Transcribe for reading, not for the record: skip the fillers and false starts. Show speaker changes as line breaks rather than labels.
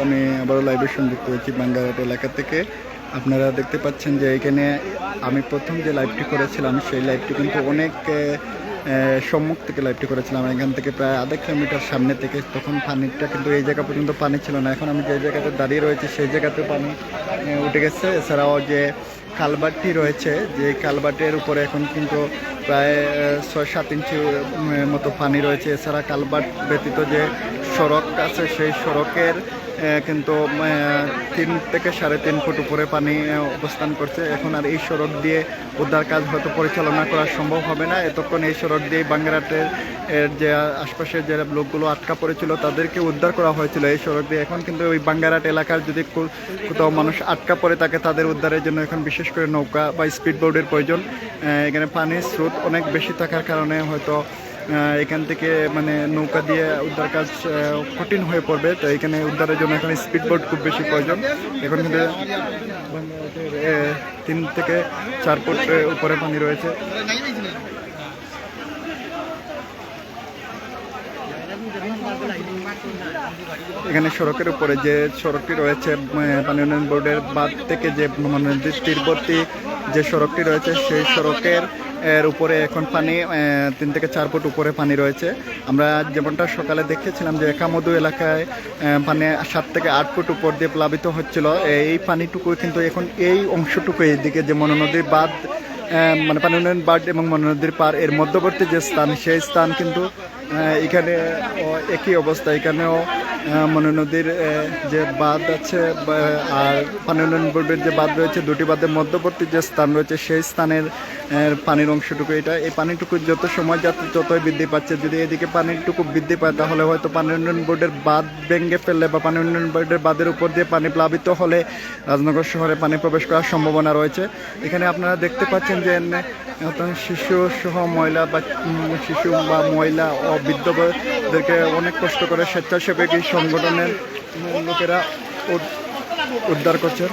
আমি আবারও লাইভে সংযুক্ত হয়েছি বাঙ্গারহাট এলাকা থেকে। আপনারা দেখতে পাচ্ছেন যে এখানে আমি প্রথম যে লাইভটি করেছিলাম সেই লাইভটি কিন্তু অনেক সম্মুখ থেকে লাইভটি করেছিলাম, এখান থেকে প্রায় আধা কিলোমিটার সামনে থেকে। তখন পানিটা কিন্তু এই জায়গা পর্যন্ত পানি ছিল না। এখন আমি যে জায়গাতে দাঁড়িয়ে রয়েছি সেই জায়গাতে পানি উঠে গেছে। এছাড়াও যে কালভার্টটি রয়েছে, যে কালভার্টের উপরে এখন কিন্তু প্রায় 6-7 ইঞ্চি মতো পানি রয়েছে। এছাড়া কালভার্ট ব্যতীত যে সড়ক আছে সেই সড়কের কিন্তু 3 থেকে 3.5 ফুট উপরে পানি অবস্থান করছে। এখন আর এই সড়ক দিয়ে উদ্ধার কাজ হয়তো পরিচালনা করা সম্ভব হবে না। এতক্ষণ এই সড়ক দিয়ে বাঙ্গারহাটের যে আশপাশের যে লোকগুলো আটকা পড়েছিল তাদেরকে উদ্ধার করা হয়েছিল এই সড়ক দিয়ে। এখন কিন্তু ওই বাঙ্গারহাট এলাকার যদি কোথাও মানুষ আটকা পড়ে থাকে তাদের উদ্ধারের জন্য এখন বিশেষ করে নৌকা বা স্পিড বোর্ডের প্রয়োজন। এখানে পানির স্রোত অনেক বেশি থাকার কারণে হয়তো এখান থেকে মানে নৌকা দিয়ে উদ্ধার কাজ কঠিন হয়ে পড়বে। তো এখানে উদ্ধারের জন্য এখন স্পিড বোট খুব বেশি প্রয়োজন। এখন কিন্তু 3 থেকে 4 ফুট উপরে পানি রয়েছে। এখানে সড়কের উপরে যে সড়কটি রয়েছে পানি উন্নয়ন বোর্ডের বাঁধ থেকে যে নদীর তীরবর্তী যে সড়কটি রয়েছে সেই সড়কের উপরে এখন পানি 3 থেকে 4 ফুট উপরে পানি রয়েছে। আমরা যেমনটা সকালে দেখেছিলাম যে একামধু এলাকায় পানি 7 থেকে 8 ফুট উপর দিয়ে প্লাবিত হচ্ছিল। এই পানিটুকু কিন্তু এখন এই অংশটুকু এইদিকে যে মনো নদীর বাঁধ মানে পানি উন্নয়ন বাঁধ এবং মনো নদীর পার এর মধ্যবর্তী যে স্থান সেই স্থান কিন্তু এখানে একই অবস্থা। এখানেও মনো নদীর যে বাঁধ আছে আর পানি উন্নয়ন বোর্ডের যে বাঁধ রয়েছে, দুটি বাঁধের মধ্যবর্তী যে স্থান রয়েছে সেই স্থানের পানির অংশটুকু এটা। এই পানিটুকু যত সময় যাচ্ছে ততই বৃদ্ধি পাচ্ছে। যদি এদিকে পানিটুকু বৃদ্ধি পায় তাহলে হয়তো পানি উন্নয়ন বোর্ডের বাঁধ ভেঙে ফেললে বা পানি উন্নয়ন বোর্ডের বাঁধের উপর দিয়ে পানি প্লাবিত হলে রাজনগর শহরে পানি প্রবেশ করার সম্ভাবনা রয়েছে। এখানে আপনারা দেখতে পাচ্ছেন যে শিশু সহ মহিলা বা শিশু বা মহিলা ও বৃদ্ধদেরকে অনেক কষ্ট করে স্বেচ্ছাসেবী সংগঠনের লোকেরা উদ্ধার করছেন।